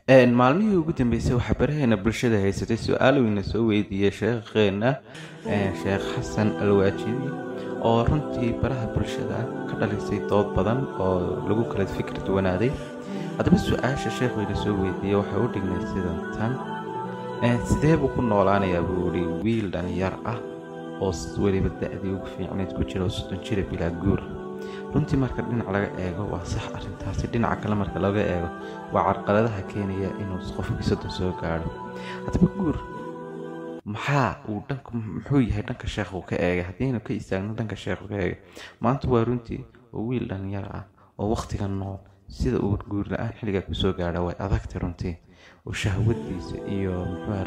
maalmihii ugu dambeysay waxaa baraheena bulshada haysatay su-aal weyna soo weydiiyey sheekheena sheekh xasan alwaajidi oo runtii baraha bulshada ka dhalisay dood badan oo lagu kala fikir duwanaaday. haddaba su-aasha sheekh weyna soo weydiiyey waxay u dhignay sidan tan: sidee buu ku noolaanayaa buu ihi wiil dhalinyar ah oo weliba da-dii ugu fiicnayd ku jira oo 30 jira bilaa guur. runtii marka dhinac laga eego waa sax arrintaasi, dhinaca kale marka laga eego waa carqaladaha keenaya inuu qofkii 30 soo gaadho. haddaba guur muxuu yahay dhanka sheekhu ka eegay? haddaynu ka istaagno dhanka sheekhu ka eegay, maanta waa runtii oo wiil dhalinyar ah oo waqtiga nool sida uu guur la-aan xilligaa kusoo gaadha way adagtay runtii, oo shahwadiisa iyo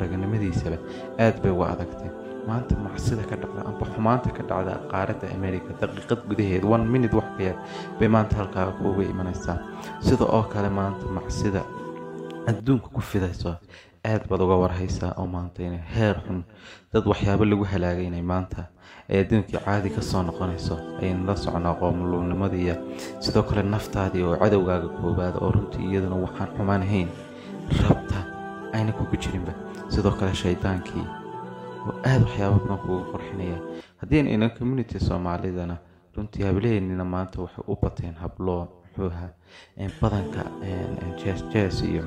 raganimadiisaba aad bay uga adagtay. maanta macsida ka dhacda amba xumaanta ka dhacda qaaradda Amerika daqiiqad gudaheed 1 minute wax ka yar bay maanta halkaa kuuga imanaysaa. sida oo kale maanta macsida adduunka ku fidayso aad baad uga warhaysaa, oo maanta inay heer xun dad waxyaabo lagu halaagay inay maanta ay adduunkii caadi ka soo noqonayso ayaynu la soconaa qoomuluulnimadii iyo sidoo kale naftaadii oo cadowgaaga koobaad oo runtii iyaduna waxaan xumaan ahayn rabta ayna kugu jirinba. sidoo kale shaydaankii oo aad waxyaabo badan kugu qurxinaya. haddii aynu community Soomaalidana runtii hableennina maanta waxay u bateen hablo muxuuha badanka jazz iyo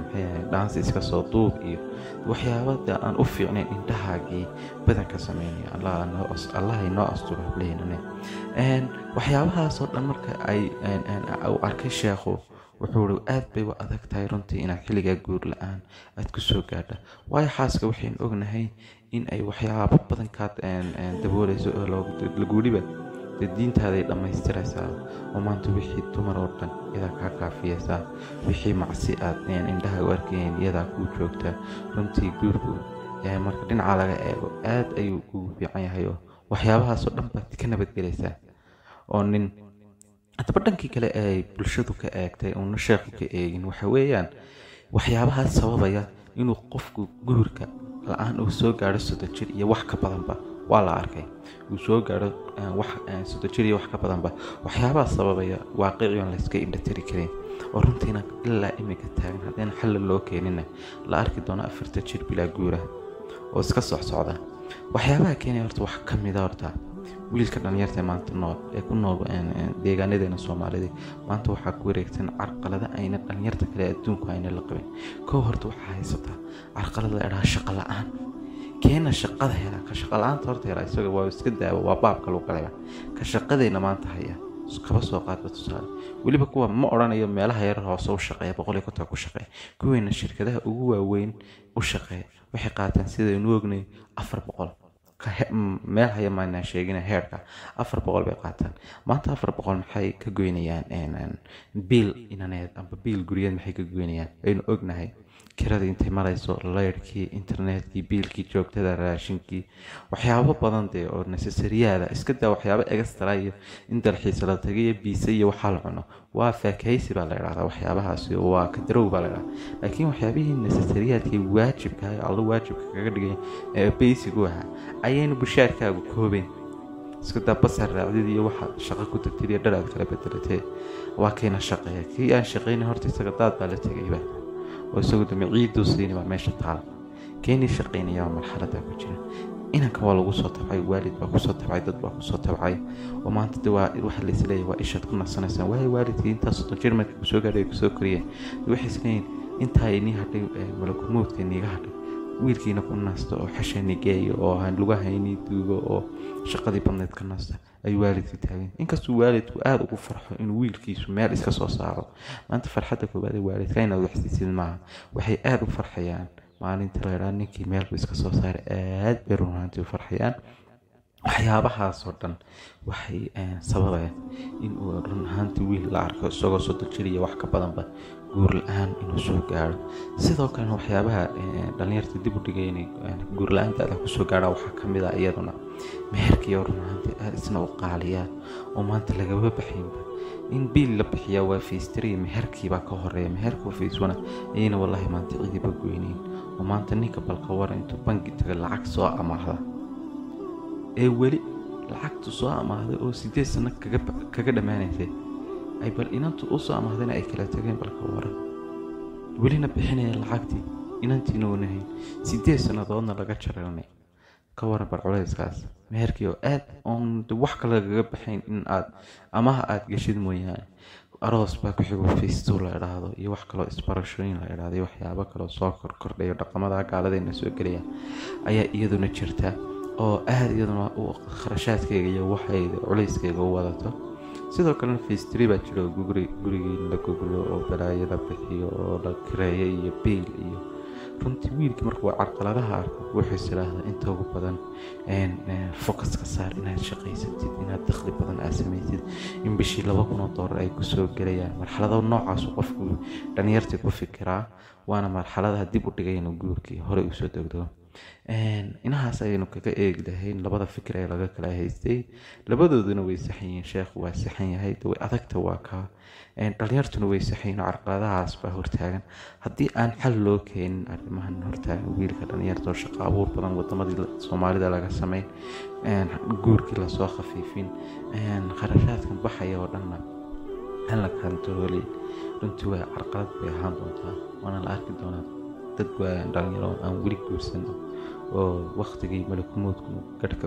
dance iska soo duub iyo waxyaabada aan u fiicnayn indhahaagii badanka sameynaya. Allah inoo asturo hableennana waxyaabahaas oo dhan marka ay arkay sheekhu wuxuu aad bay u adag tahay runtii inaad xilligaa guur la-aan aad ku soo gaadha. waayo xaaska waxaynu ognahay in ay waxyaabo badan kaa dabooleyso oo laguuliba diintaaday dhammaystiraysaa, oo maanta wixii dumar oo dhan iyadaa kaa kaafiyaysaa, wixii macsi aad indhaha u arkayn iyadaa kuu joogta. runtii guurku marka dhinaca laga eego aad ayuu kugu fiican yahay, oo waxyaabahaasoo dhan baad ka nabadgelaysaa. oo nin haddaba dhankii kale ee bulshadu ka eegtay uuna sheekhu ka eegin waxa weeyaan waxyaabahaas sababaya inuu qofku guurka la-aan uu soo gaadho 30 jir iyo wax ka badanba. waa la arkay uu soo gaadho 30 jir iyo wax ka badanba. waxyaabahaas sababaya waaqiciga la iska indhatiri karin, oo runtiina ilaa imika taagan haddana xal loo keenina la arki doono 40 jir bilaa guura oo iska socda. waxyaabaha keenaya horta wax ka mid ah horta wiilka dhalinyarta maanta nool ee ku nool deegaanadeena Soomaalida maanta waxaa ku wareegsan carqalada ayna dhalinyarta kale adduunku ayna la qabin. horta waxaa haysata carqalada dheeraad shaqo la-aan keena shaqada hela ka shaqo la-aanta horta hela isaga waa iska daawo waa baabka lagu galay ka shaqadeena maanta haya kaba soo qaadba tusaale weliba kuwa ma oranayo meelaha yar hoose u shaqeeya 100 ku shaqeeya kuweena shirkadaha ugu waaweyn u shaqeeya waxay qaataan sida inuu ognay 400 meel haya maana sheegina heerka 400 bay qaataan. maanta 400 maxay ka goynayaan biil inaneed amba biil guriyad maxay ka goynayaan aynu ognahay kirada intay marayso leerkii internetkii biilkii joogtada raashinkii waxyaabo badan oo necessary-ada iska daa waxyaabo extra iyo in dalxiis la tagay biisa iyo waxa la cuno waa faakaysi baa la yiraahdaa. waxyaabahaasi waa ka darow baa la yiraahdaa, laakiin waxyaabihii necessary-adkii waajibka ah Allah waajibka kaga dhigay basic waxa ayaynu bushaarkaagu koobeen. iska daa basar raacdid iyo waxa shaqo ku tagtay dhalaad kala bedelatay waa keena shaqeeya kii aan shaqeyn horta isaga daad baa la tagayba oo isagu damiiciidu siinay meesha taal keenii shaqeynaya marxaladda ku jira. inanka waa lagu soo tabcay, waalid baa ku soo tabcay, dad baa ku soo tabcay, oo maanta waxa la isleeyahay waa ishaad ku nasanaysaa. waalidkii intaas 30 jir markii soo gaadhay ku soo koriyay waxay isleeyihiin inta ay hadhay malakumoodka niga hadhay wiilkiina ku nasto oo xashani geeyo oo aan lugahayni duugo oo shaqadii badneed ka nasta ay waalidku taageen. inkastoo waalidku aad ugu farxo in wiilkiisu meel iska soo saaro maanta farxadda koobaad ee waalidka inay waxsiisid maaha, waxay aad u farxayaan maalinta la yiraahdo ninkii meel iska soo saaray aad bay runtii u farxayaan. waxyaabahaas oo dhan waxay sababayaan in uu run ahaantii wiil la arko isagoo 30 jir iyo wax ka badanba guur la-aan inuu soo gaadho. sidoo kale waxyaabaha dhalinyarta dib u dhigay inay guur la-aanta ku soo gaadhaan waxaa ka mid ah iyaduna meherkii oo run ahaantii aad isna u qaaliyaan oo maanta lagaba baxaynba in biil la bixiyaa waa feestiri meherkii baa ka horeeya. meherku feeswana ayna wallahi maanta ciidiba goyneen, oo maanta ninka balka war intuu bangi taga lacag soo amaahda ee weli lacagtu soo amaahday oo 8 sano kaga dhamaanaysay ay bal inantu u soo amahdeen ay kala tageen balka waran welina bixinaya lacagtii inantiina wanahayn 8 sannadoodna laga jaranay ka waran bar culayskaas meherkii oo aad oon wax kale lagaga baxayn in aad amaha aad gashid mooyaane aroos baa ku xigo feesto la idhaahdo iyo wax kaloo isbarashooyin la idhaahdo iyo waxyaabo kaloo soo kordhayo dhaqamada gaaladeena soo gelaya ayaa iyaduna jirta oo aad iyaduna u kharashaadkayga iyo waxayda culayskayga u wadato sidoo kalena feestri baa jira oo gurigii la goglo oo balaayada bixiyo oo la kireeyo iyo biil iyo runtii wiilkii markuu carqaladaha arko wuxuu isiraahdaa inta ugu badan focuska saar inaad shaqaysatid inaad dakhli badan aad samaysid in bishii $2,000 ay kusoo gelayaan marxalado noocaasu qofku dhalinyartii ku fikiraa waana marxaladaha dib u dhigay inuu guurkii hore usoo degdego inahaas ayaynu kaga eegi lahayn labada fikir ee laga kala haystay labadooduna way saxan yihiin sheekhu waa saxan yahay way adagta waa kaa dhalinyartuna way saxan yihiin carqaladahaas baa hortaagan haddii aan xal loo keenin arrimahan hortaagan wiilka dhalinyarta oo shaqo abuur badan wadamadii soomaalida laga sameyn guurkii lasoo khafiifin kharashaadkan baxaya oo dhanna aan la kantaroolin runtii waa carqalad bay ahaan doontaa waana la arki doonaa dad waa dhalinyaro aan weli guursan oo waqtigii malakumoodku gadhka